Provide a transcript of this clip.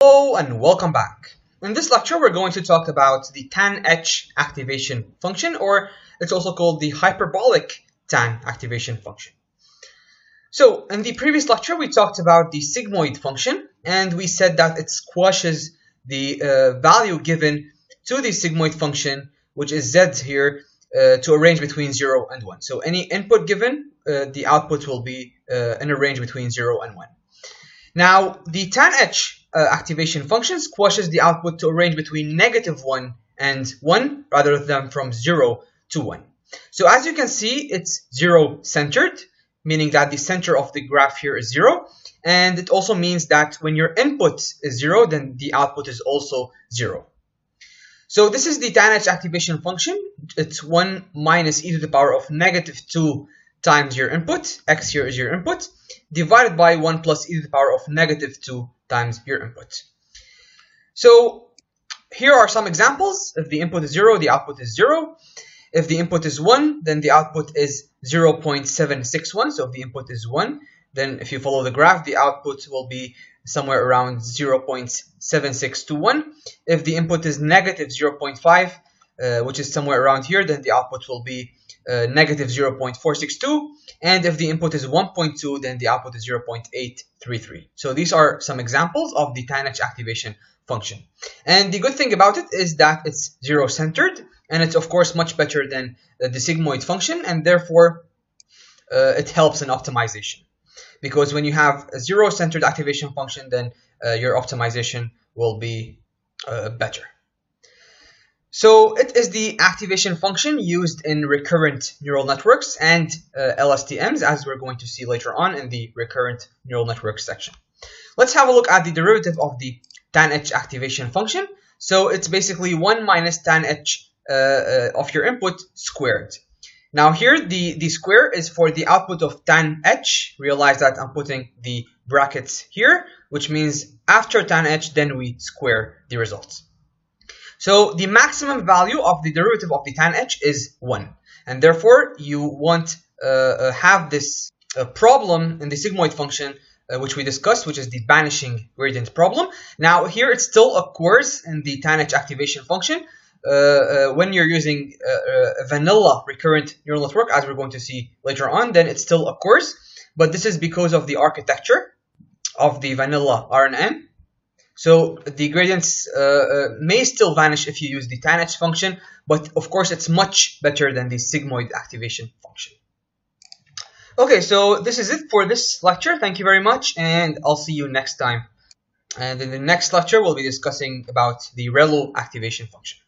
Hello and welcome back. In this lecture, we're going to talk about the Tanh activation function, or it's also called the hyperbolic Tanh activation function. So in the previous lecture, we talked about the sigmoid function, and we said that it squashes the value given to the sigmoid function, which is z here, to a range between 0 and 1. So any input given, the output will be in a range between 0 and 1. Now, the Tanh activation function squashes the output to a range between -1 and 1 rather than from 0 to 1. So as you can see, it's 0-centered, meaning that the center of the graph here is 0. And it also means that when your input is 0, then the output is also 0. So this is the Tanh activation function. It's 1 minus e to the power of -2 times your input, x here is your input, divided by 1 plus e to the power of -2 times your input. So here are some examples. If the input is 0, the output is 0. If the input is 1, then the output is 0.761. So if the input is 1, then if you follow the graph, the output will be somewhere around 0.7621. If the input is -0.5, which is somewhere around here, then the output will be -0.462, and if the input is 1.2, then the output is 0.833. So these are some examples of the Tanh activation function. And the good thing about it is that it's 0-centered, and it's of course much better than the sigmoid function, and therefore it helps in optimization. Because when you have a 0-centered activation function, then your optimization will be better. So it is the activation function used in recurrent neural networks and LSTMs, as we're going to see later on in the recurrent neural networks section. Let's have a look at the derivative of the Tanh activation function. So it's basically 1 minus Tanh of your input squared. Now here the square is for the output of Tanh. Realize that I'm putting the brackets here, which means after Tanh, then we square the results. So the maximum value of the derivative of the Tanh is 1. And therefore, you won't have this problem in the sigmoid function, which we discussed, which is the vanishing gradient problem. Now here it still occurs in the Tanh activation function when you're using a vanilla recurrent neural network, as we're going to see later on, then it still occurs. But this is because of the architecture of the vanilla RNN. So the gradients may still vanish if you use the Tanh function, but of course it's much better than the sigmoid activation function. Okay, so this is it for this lecture. Thank you very much, and I'll see you next time. And in the next lecture, we'll be discussing about the ReLU activation function.